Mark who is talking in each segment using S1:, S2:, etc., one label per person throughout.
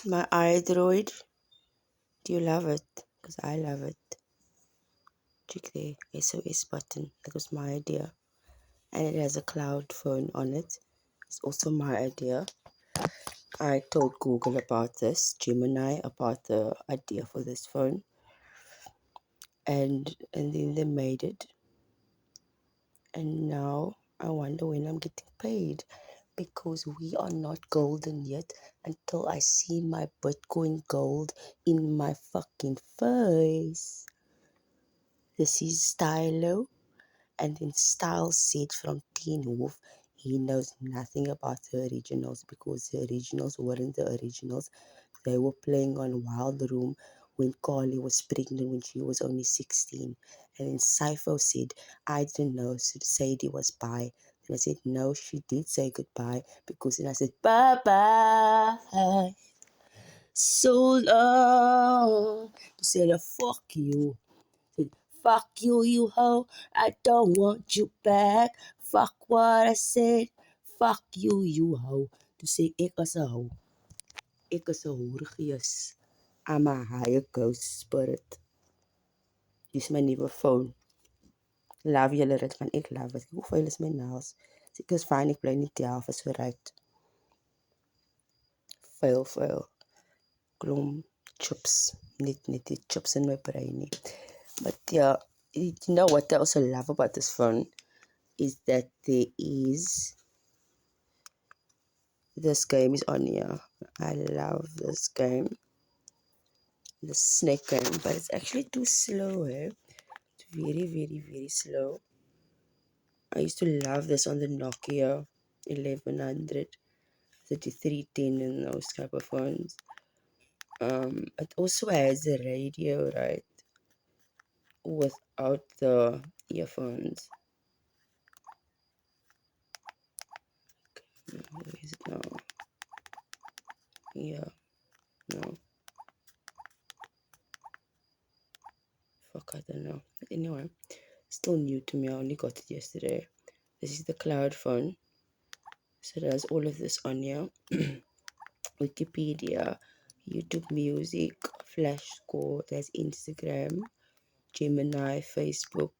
S1: My iDroid. Do you love it? Because I love it. Check the SOS button. That was my idea. And it has a cloud phone on it. It's also my idea. I told Google about this, Gemini about the idea for this phone. And then they made it. And now I wonder when I'm getting paid. Because we are not golden yet until I see my Bitcoin gold in my fucking face. This is Stylo, and then Style said from Teen Wolf he knows nothing about the originals because the originals weren't the originals. They were playing on Wild Room when Carly was pregnant when she was only 16. And then Cypher said, I didn't know Sadie was bi. Then I said, no, she did say goodbye because then I said, bye-bye. So long. She said, fuck you. Said, fuck you, you hoe. I don't want you back. Fuck what I said. Fuck you, you hoe. Toe sê ek as 'n hoe. Ek is 'n hoergees. I'm a higher ghost spirit. Dis my nuwe phone. Love julle dit van ek love it. Hoe vuil is my nails? Ek is fyn, ek bly nie die helft is vooruit. Vuil. Klom chips. Net die chips in my brein nie. But yeah, you know what I also love about this phone is that there is this game is on here. I love this game. The snake game, but it's actually too slow, eh? It's very slow. I used to love this on the Nokia 1100, 3310 and those type of phones. It also has a radio, right? Without the earphones. Where is it now? Yeah, no. Fuck, I don't know. But anyway, still new to me. I only got it yesterday. This is the cloud phone. So it has all of this on here. Wikipedia, YouTube Music, Flash Score, there's Instagram, Gemini, Facebook,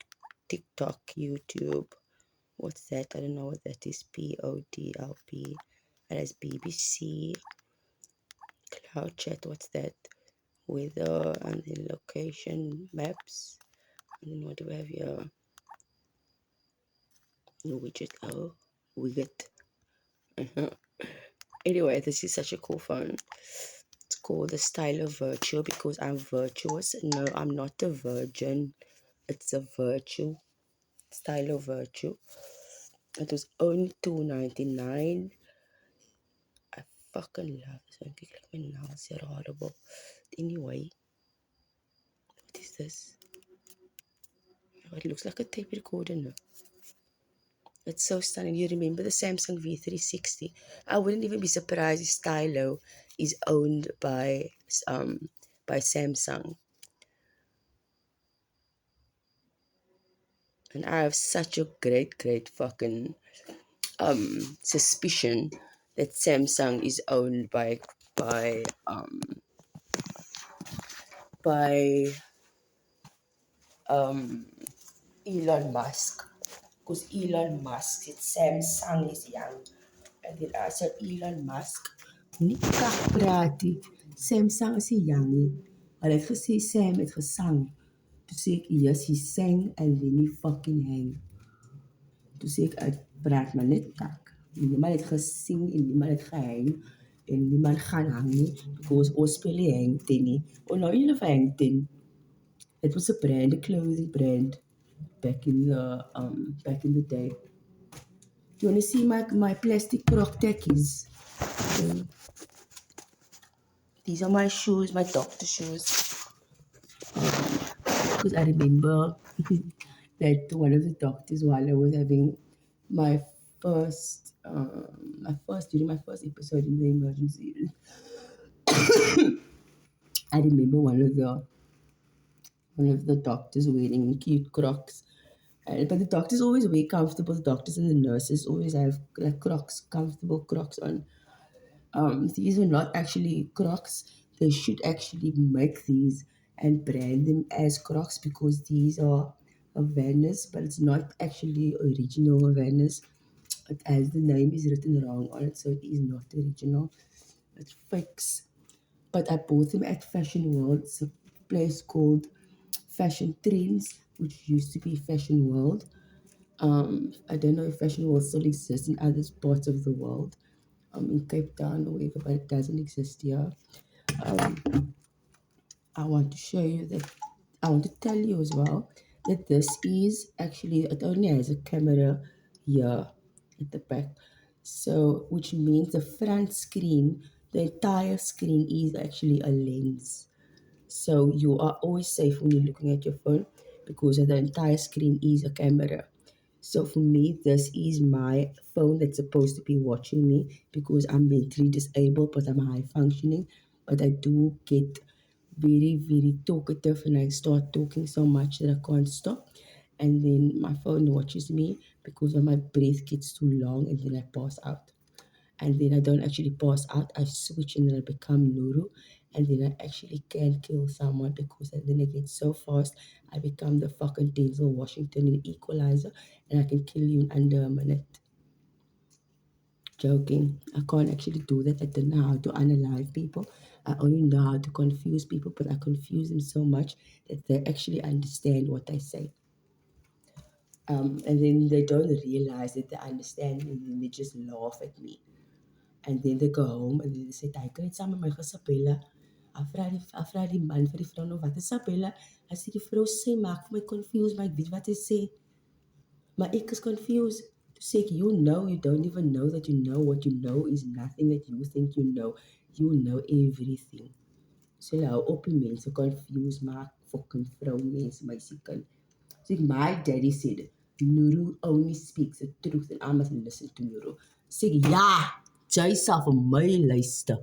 S1: TikTok, YouTube. What's that? I don't know what that is. PODLP. It has BBC, Cloud Chat. What's that? Weather and then location, maps. And then what do we have here? Widget. Oh, widget. Anyway, this is such a cool phone. It's called the Stylo Virtual because I'm virtuous. No, I'm not a virgin. It's a virtue. Stylo Virtual. It was only $2.99. I fucking love this one. Like my nails are horrible. Anyway, what is this? Oh, it looks like a tape recorder now. It's so stunning. You remember the Samsung V360? I wouldn't even be surprised if Stylo is owned by Samsung. And I have such a great fucking suspicion that Samsung is owned by Elon Musk. Because Elon Musk said Samsung is young. And then I said Elon Musk. Nie kak praat nie. Samsung is nie young nie. Hulle het gesê Sam het gesang. Toe sê ek, yes, he sang and then he fucking hang. Toe sê ek praat maar net kak. Niemand het gesing en niemand het gehang. En niemand gaan hang nie. Because ons speel nie hang ten nie. Oh, nou julle vir hang ten. It was a brand, a clothing brand. Back in the day. Do you want to see my plastic croc tackies? These are my shoes, my doctor shoes. Because I remember that one of the doctors, while I was having my first during my first episode in the emergency, I remember one of the doctors wearing cute crocs. But the doctors always wear comfortable. The doctors and the nurses always have like crocs, comfortable crocs on. These are not actually Crocs. They should actually make these and brand them as Crocs because these are Havana's, but it's not actually original Havana's. As the name is written wrong on it, so it is not original. It's fakes. But I bought them at Fashion World. It's a place called Fashion Trends, which used to be Fashion World. I don't know if Fashion World still exists in other parts of the world, in Cape Town or wherever, but it doesn't exist here. Um, I want to show you that, I want to tell you as well that this is actually, it only has a camera here at the back. So, which means the front screen, the entire screen is actually a lens. So you are always safe when you're looking at your phone because the entire screen is a camera. So for me, this is my phone that's supposed to be watching me because I'm mentally disabled, but I'm high functioning. But I do get very, very talkative and I start talking so much that I can't stop. And then my phone watches me because when my breath gets too long and then I pass out. And then I don't actually pass out, I switch and then I become Nuru. And then I actually can kill someone because then I get so fast, I become the fucking Denzel Washington in Equalizer and I can kill you in under a minute. Joking. I can't actually do that. I don't know how to unalive people. I only know how to confuse people, but I confuse them so much that they actually understand what I say. And then they don't realize that they understand me and then they just laugh at me. And then they go home and then they say, "Jy kan net saam met my gesapelle." Afvra die man vir die vrou nou wat is Sabella? As die vrou sê maak vir my confused, maar ek weet wat hy sê. Maar ek is confused. To say you know, you don't even know that you know what you know is nothing that you think you know. You know everything. So hulle hou op die mense confused maak fucking vrou mense meisiekind. So my daddy said, Nuru only speaks the truth and I must listen to Nuru. Sê ja, jy sal vir my luister.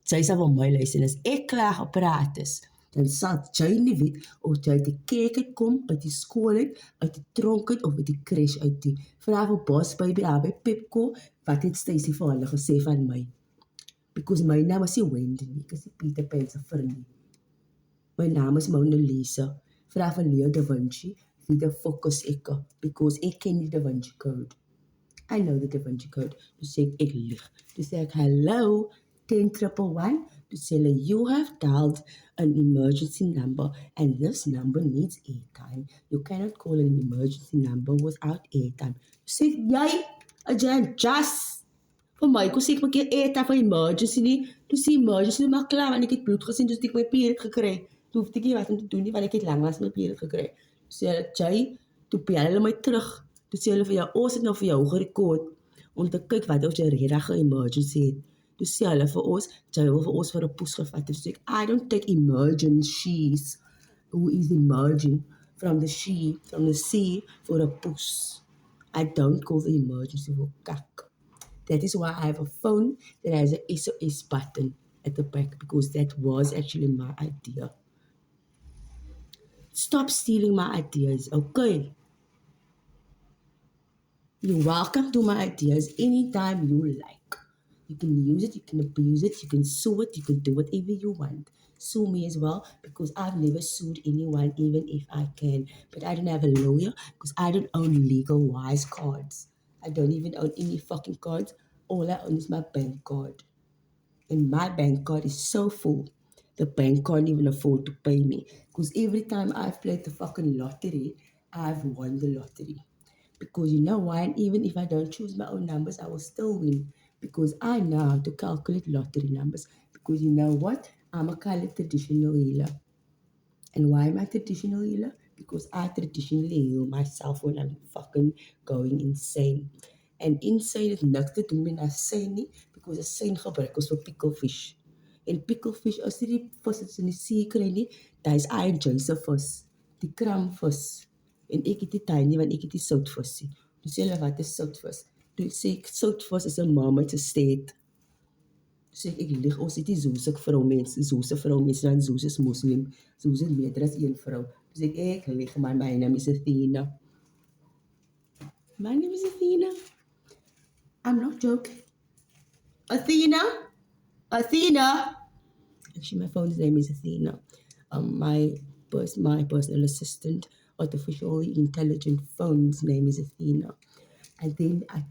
S1: Jy sal vir my luister en as ek klaar gepraat is, dan sal jy nie weet of jy uit die kerk uit kom, uit die skool uit die tronk uit of uit die crash uit die. Vra vir Boss Baby daar by Pepco, wat het Stacy vir hulle gesê van my? Because my naam is nie Wendy nie, ek is nie Peter Pan se vrou nie. My naam is Mona Lisa. Vra vir Leo Da Vinci, wie the fuck is ek? Because ek ken die Da Vinci Code. I know the Da Vinci Code. Toe sê ek lieg. Toe sê ek, hello, 10-111. Toe sê hulle, you have dialed an emergency number and this number needs airtime. You cannot call an emergency number without airtime. Toe sê jy, just vir my, kon sê ek my keer airtime vir emergency nie. Toe sê emergency, maar klaar, want ek het bloed gesien, dus ek my period gekry. Toe hoefde ek nie wat om te doen nie, want ek het lang as my period gekry. Toe sê hulle, jy, toe bel hulle my terug. Toe sê hulle vir jou, ons het nou vir jou gerekord, om te kyk wat of jy regtig 'n emergency het. Toe sê hulle vir ons, jy wil vir ons vir 'n poes gevat. Toe sê ek, I don't take emergencies. Who is emerging from the sea for a poes. I don't call the emergency for kak. That is why I have a phone that has a SOS button at the back because that was actually my idea. Stop stealing my ideas, okay? You're welcome to my ideas anytime you like. You can use it, you can abuse it, you can sue it, you can do whatever you want. Sue me as well because I've never sued anyone, even if I can. But I don't have a lawyer because I don't own legal wise cards. I don't even own any fucking cards. All I own is my bank card. And my bank card is so full, the bank can't even afford to pay me. Because every time I've played the fucking lottery, I've won the lottery. Because you know why? And even if I don't choose my own numbers, I will still win. Because I know how to calculate lottery numbers. Because you know what? I'm a kind of traditional healer. And why am I traditional healer? Because I traditionally heal myself when I'm fucking going insane. En insane het niks te doen met 'n sein nie, because 'n sein gebruik ons vir pickelfish. En pickelfish, as jy die vis wat in die see kry nie, dis I se vis, die kramvis. En ek het die tiny want ek het die soutvis. Toe sê hulle wat is soutvis? Toe sê ek soutvis is 'n ma met 'n steed. Sê ek lieg, ons het nie soos ek vroumense, soos 'n vroumense dan soos is moslim, soos is meer as een vrou. Sê ek lieg, maar my naam is Athena. My name is Athena. I'm not joking. Athena? Athena? Actually, my phone's name is Athena. My personal assistant, artificially intelligent phone's name is Athena. And then did I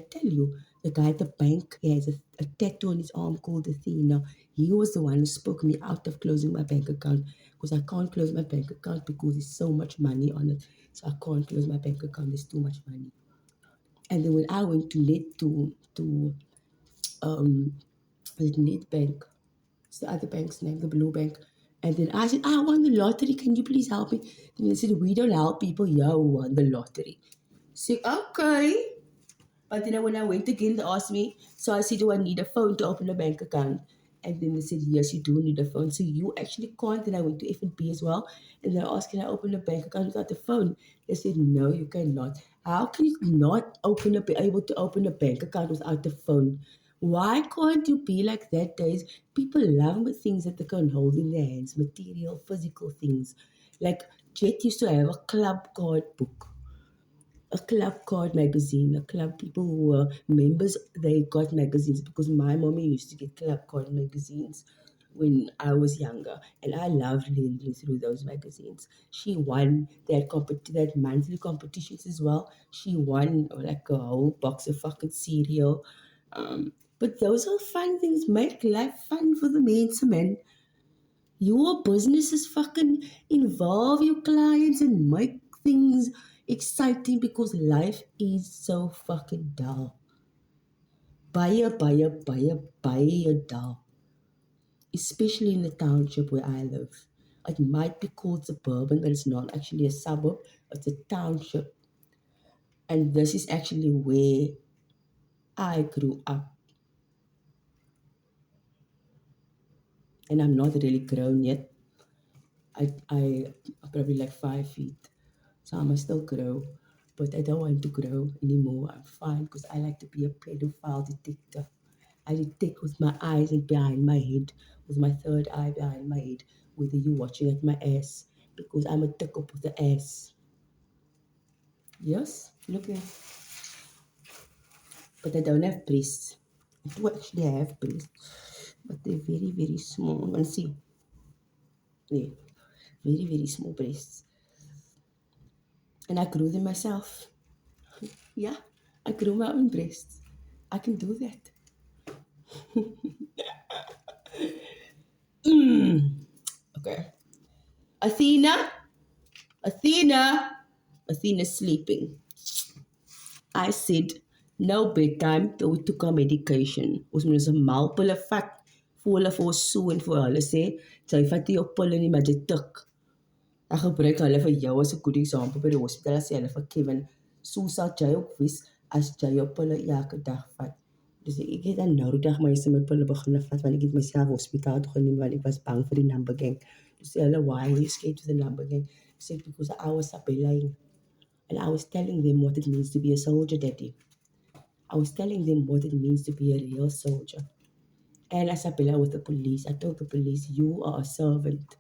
S1: tell you, the guy at the bank, he has a tattoo on his arm called Athena. He was the one who spoke me out of closing my bank account because I can't close my bank account because there's so much money on it. So I can't close my bank account, there's too much money. And then when I went um, Nedbank, it's the other bank's name, the Blue Bank. And then I said, I won the lottery. Can you please help me? Then they said, we don't help people here who won the lottery. So, okay. But then when I went again, they asked me, so I said, do I need a phone to open a bank account? And then they said, yes, you do need a phone. So you actually can't. Then I went to F&B as well. And they asked, can I open a bank account without a phone? They said, no, you cannot. How can you not be able to open a bank account without a phone? Why can't you be like that days? People love things that they can hold in their hands, material, physical things. Like Jet used to have a club card book, a club card magazine, a club people who were members, they got magazines because my mommy used to get club card magazines when I was younger, and I loved reading through those magazines. She won that monthly competitions as well. She won like a whole box of fucking cereal. But those are fun things. Make life fun for the man. Your business is fucking involve your clients and make things exciting because life is so fucking dull. Baie dull. Especially in the township where I live. It might be called suburban, but it's not actually a suburb, it's a township. And this is actually where I grew up. And I'm not really grown yet. I'm probably like 5 feet. So I must still grow. But I don't want to grow anymore. I'm fine because I like to be a pedophile detector. I detect with my eyes and behind my head, with my third eye behind my head, whether you're watching at my ass. Because I'm a tick up with the ass. Yes? Look there. But I don't have breasts. I do actually have breasts. But they're very, very small. You can see. There. Very, very small breasts. And I grew them myself. Yeah, I grew my own breasts. I can do that. Okay. Athena, Athena, Athena's sleeping. I said, no bedtime till we took our medication. Ons moet ons 'n malpille vat vir hulle vir ons so en vir hulle sê, jy vat nie op pille nie, maar jy tik. Dan gebruik hulle vir jou as 'n goed example by die hospitaal as hulle vir Kevin, so sal jy ook wys as jy op pille elke dag vat. Dus ek het dan nou die dag my se met pille begin vat want ek het myself hospitaal toe geneem want ek was bang vir die number gang. Dus sê hulle, why were you scared of the number gang? I said, because I was lying. And I was telling them what it means to be a soldier, Daddy. I was telling them what it means to be a real soldier. And as I belay with the police, I told the police, you are a servant.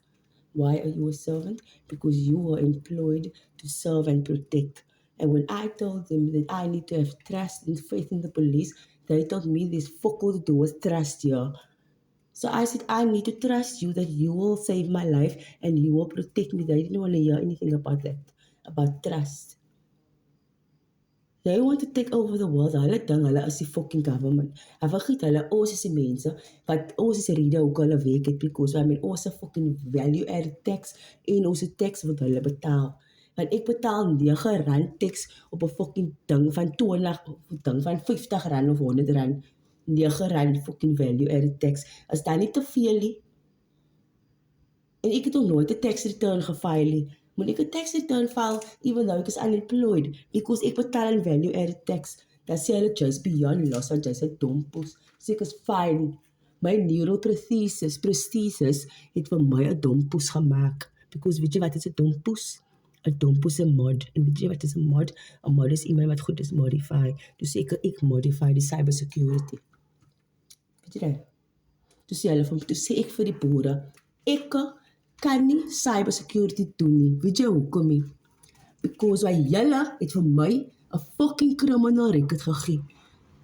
S1: Why are you a servant? Because you are employed to serve and protect. And when I told them that I need to have trust and faith in the police, they told me there's fuck all to do with trust here. So I said, I need to trust you that you will save my life and you will protect me. They didn't want to hear anything about that, about trust. They want to take over the world. Hulle ding hulle is die fucking government. Hulle vergeet hulle ons is die mense wat ons is die rede hoekom hulle werk het because I mean ons is fucking value added tax en ons tax wat hulle betaal. Want ek betaal R9 tax op 'n fucking ding van 20 ding van R50 of R100. R9 fucking value added tax. As dit nie te veel nie. En ek het nog nooit 'n tax return gefile nie. Moet ek 'n tax return file even though ek is unemployed because ek betaal 'n value added tax. Dan sê hulle just beyond loss want jy sê dompos. So ek is fine. My neuroprosthesis het vir my 'n dompos gemaak because weet jy wat is 'n dompos? 'n Dompos is 'n mod. En weet jy wat is 'n mod? 'n Mod is iemand wat goed is modify. Dus ek modify die cyber security. Weet jy dit? Dus sê hulle van toe sê ek vir die boere, ek kan nie cyber security doen nie. Weet jy hoekom nie? Because julle het vir my 'n fucking criminal record gegee.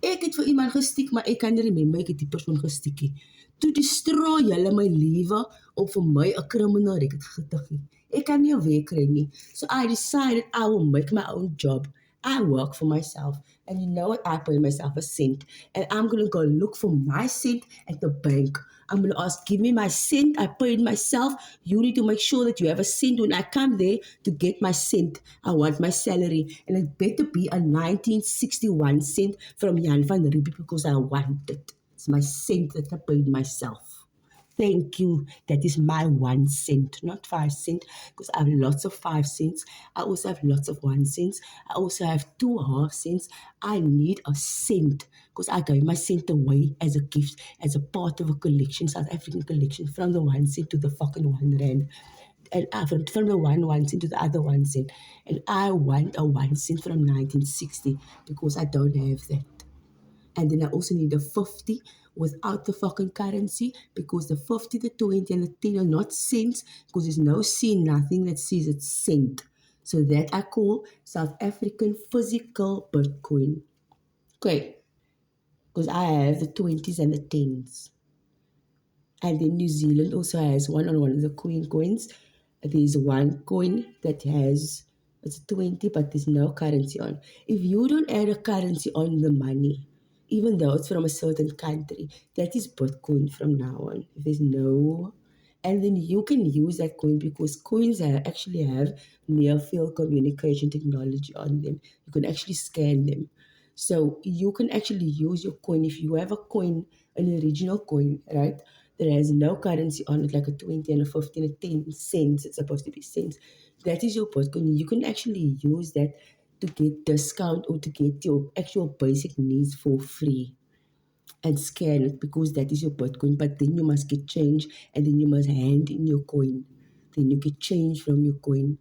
S2: Ek het vir iemand gestiek, maar ek kan nie remember ek het die persoon gestiek nie. To destroy hulle my lewe of vir my 'n criminal record getig nie. Ek kan nie 'n werk kry nie. So I decided I will make my own job. I work for myself. And you know what? I pay myself a cent. And I'm going to go look for my cent at the bank. I'm going to ask, give me my cent. I paid myself. You need to make sure that you have a cent when I come there to get my cent. I want my salary. And it better be a 1961 cent from Jan van Riebeeck because I want it. It's my cent that I paid myself. Thank you. That is my 1 cent, not 5 cents, because I have lots of 5 cents. I also have lots of 1 cents. I also have 2.5 cents. I need a cent because I gave my cent away as a gift, as a part of a collection, South African collection, from the 1 cent to the fucking 1 rand. And from the 1 cent to the other 1 cent. And I want a 1 cent from 1960 because I don't have that. And then I also need a 50 without the fucking currency because the 50, the 20, and the 10 are not cents because there's no C, nothing that says it's cent. So that I call South African physical Bitcoin. Okay, because I have the 20s and the 10s. And then New Zealand also has one on one of the Queen coins. There's one coin that has, it's 20, but there's no currency on. If you don't add a currency on the money, even though it's from a certain country, that is Bitcoin from now on. If there's no, and then you can use that coin because coins actually have near field communication technology on them. You can actually scan them. So you can actually use your coin if you have a coin, an original coin, right? That has no currency on it, like a 20 and a 15 and 10 cents. It's supposed to be cents. That is your Bitcoin. You can actually use that to get discount or to get your actual basic needs for free and scan it because that is your Bitcoin. But then you must get change and then you must hand in your coin. Then you get change from your coin.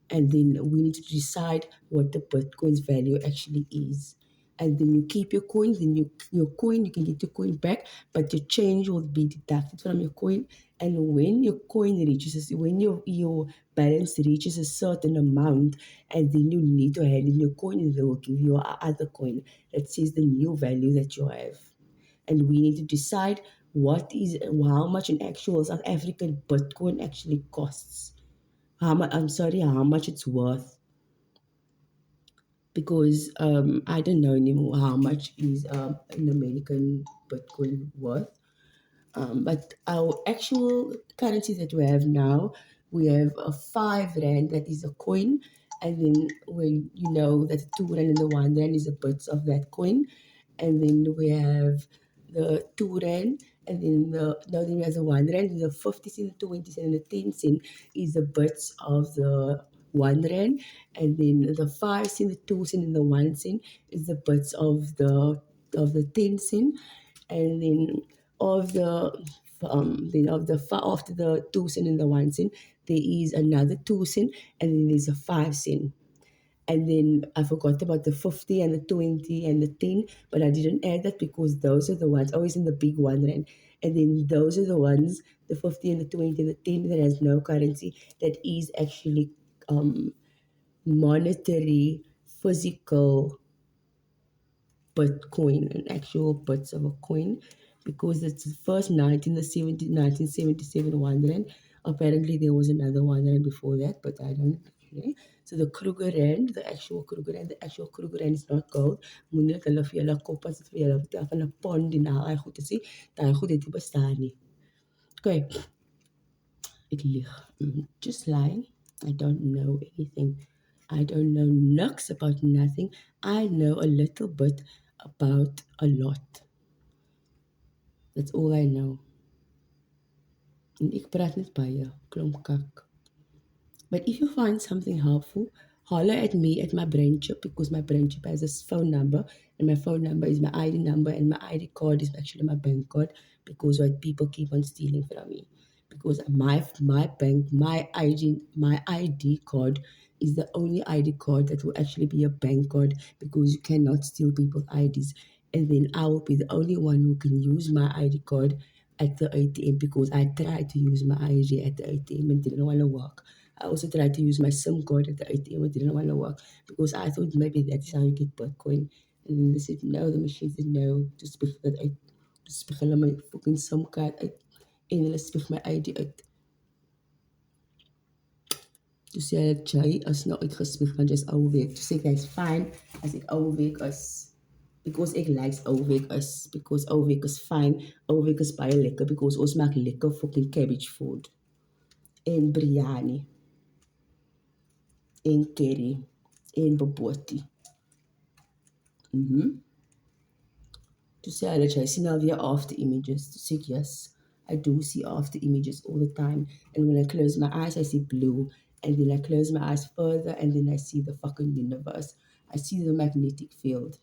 S2: And then we need to decide what the Bitcoin's value actually is. And then you keep your coin, then your coin, you can get your coin back, but your change will be deducted from your coin. And when your coin reaches, when your balance reaches a certain amount, and then you need to hand in your coin, and they will give you other coin that says the new value that you have. And we need to decide how much an actual South African Bitcoin actually costs. How much it's worth because I don't know anymore how much is an American Bitcoin worth. But our actual currency that we have now, we have a 5 rand that is a coin, and then when you know that the 2 rand and the 1 rand is a bits of that coin, and then we have the 2 rand, and then then we have the 1 rand, and the 50 cent, the 20 cent, and the 10 cent is the bits of the 1 rand, and then the 5 cent, the 2 cent, and the 1 cent is the bits of the 10 cent, and then after the 2 cent and the 1 cent, there is another 2 cent, and then there's a 5 cent. And then I forgot about the 50 and the 20 and the 10, but I didn't add that because those are the ones always in the big 1 rand. And then those are the ones, the 50 and the 20 and the 10 that has no currency, that is actually monetary, physical Bitcoin, an actual bits of a coin, because it's the first 1977 1 rand. Apparently, there was another 1 rand before that, but I don't know. So the Kruger Rand, the actual Kruger Rand is not gold. Moenie dat hulle vir julle kop as dit vir julle vertel van 'n pond en daai goed te sê, daai goed het nie bestaan nie. Okay, ek lieg. Just lying. I don't know anything. I don't know niks about nothing. I know a little bit about a lot. That's all I know. En ek praat net baie klomp kak. But if you find something helpful, holler at me at my brain chip because my brain chip has a phone number and my phone number is my ID number and my ID card is actually my bank card because what people keep on stealing from me. Because my ID card is the only ID card that will actually be a bank card because you cannot steal people's IDs. And then I will be the only one who can use my ID card at the ATM because I tried to use my ID at the ATM and didn't want to work. I also tried to use my SIM card at the ATM. It didn't want to work because I thought maybe that is how you get Bitcoin. En dan dis dit nou, die masjien sê nou, toe spieg dit uit. Toe spieg hulle my fucking SIM-kaart uit en hulle spieg my ID uit. Toe sê hy, Jay, as nou uitgespieg van jy's ouwe week. Toe sê ek, hy's fine as ek ouwe week is. Because ek likes ouwe week is. Because ouwe week is fine. Ouwe week is baie lekker. Because ons maak lekker fucking cabbage food. En biryani. En curry. En boboti. Toe sê hy, Jay, sien nou weer after images. Toe sê ek, yes. I do see after images all the time. And when I close my eyes, I see blue. And then I close my eyes further, and then I see the fucking universe. I see the magnetic field.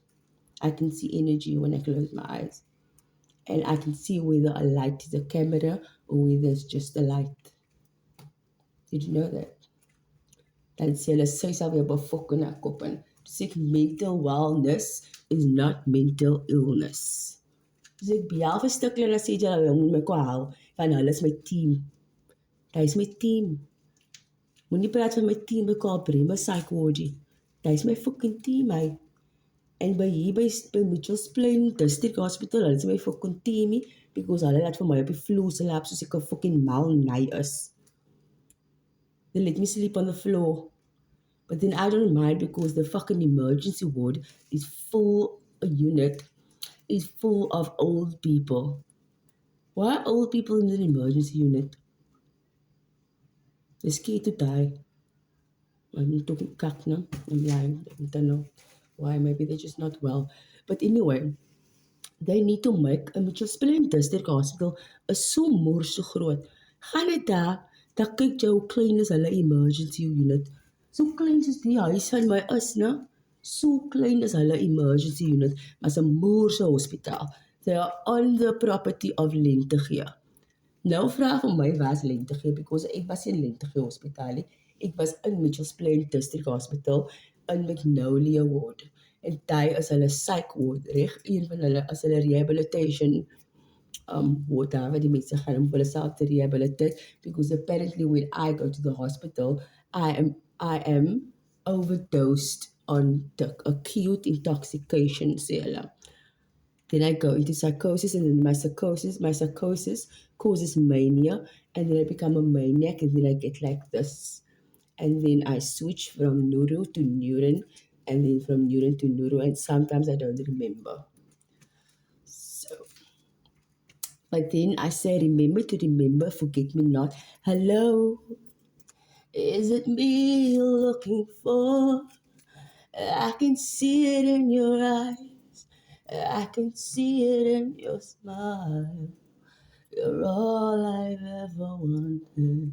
S2: I can see energy when I close my eyes. And I can see whether a light is a camera or whether it's just a light. Did you know that? Dan sê hulle, sy sal weer befok in haar kop in. Sê ek, mental wellness is not mental illness. Sê ek, behalve 'n stukkie en dan sê jy, hulle moet my kwa hou, van hulle is my team. Hy is my team. Moenie praat van my team by Kaap Bremer Psychology. Hy is my fucking team, hy. En by Mitchells Plain District Hospital, hulle is my fucking teamie, because hulle laat vir my op die vloer slaap soos ek 'n fucking malnai is. They let me sleep on the floor. But then I don't mind because the fucking emergency ward is full, a unit is full of old people. Why are old people in the emergency unit? They're scared to die. I'm talking kak now. I'm lying. I don't know why. Maybe they're just not well. But anyway, they need to make a Mitchells Plain District Hospital is so moer so groot. Gaan net daar, dan kyk jy hoe klein is hulle emergency unit. So klein soos die huis van my is, né? So klein is hulle emergency unit, maar is 'n moerse hospitaal. They are on the property of Lentegee. Nou vra vir my was Lentegee, because ek was in Lentegee Hospitaal. Ek was in Mitchells Plain District Hospital in Magnolia Ward. En daai is hulle psych ward, reg? Een van hulle is hulle rehabilitation ward daar waar die mense gaan om hulle self te rehabilitate, because apparently when I go to the hospital, I am overdosed on acute intoxication, sê hulle. Then I go into psychosis, and then my psychosis causes mania, and then I become a maniac, and then I get like this. And then I switch from neuro to neuron, and then from neuron to neuro, and sometimes I don't remember. So, but then I say, remember to remember, forget me not. Hello, is it me you're looking for? I can see it in your eyes. I can see it in your smile. You're all I've ever wanted.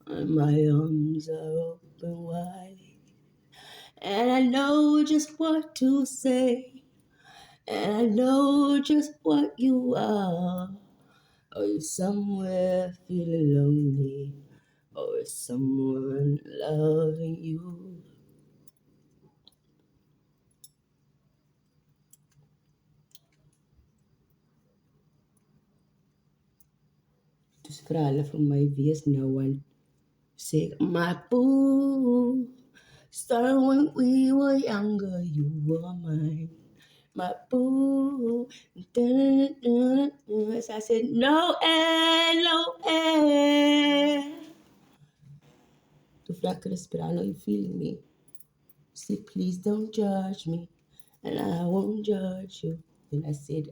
S2: And my arms are open wide. And I know just what to say. And I know just what you are. Are you somewhere feeling lonely? Or is someone loving you? Dus vra hulle vir my, wie is no one? Say, my boo, started when we were younger, you were mine. My boo, so I said, no air, no air. To vra Chris Brown, are you feeling me? Say, please don't judge me, and I won't judge you. Then I said,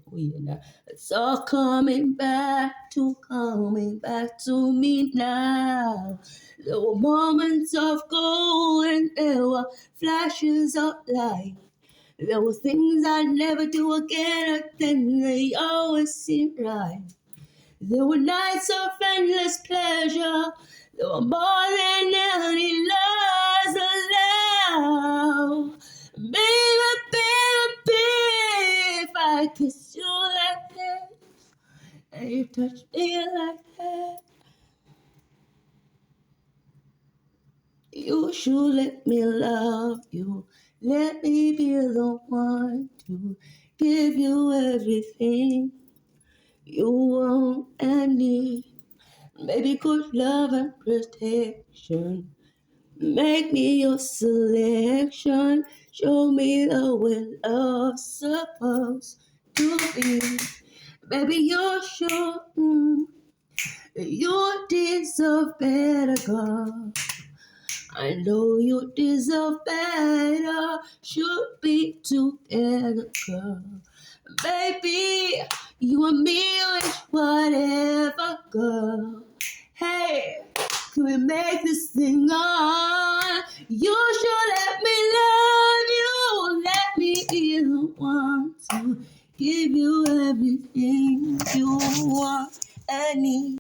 S2: it's all coming back to me now. There were moments of gold and there were flashes of light. There were things I'd never do again, but then they always seemed right. There were nights of endless pleasure. There were more than any loves allowed. Baby, baby, baby, if I kiss you like that, and you touch me like that, you should let me love you. Let me be the one to give you everything you want and need. Maybe good love and protection. Make me your selection. Show me the way love's supposed to be. Baby, you're sure you deserve better, girl. I know you deserve better. Should be together, girl. Baby, you and me wish whatever, girl. Hey, can we make this thing on? You should let me love you. Let me be the one to give you everything you want and need.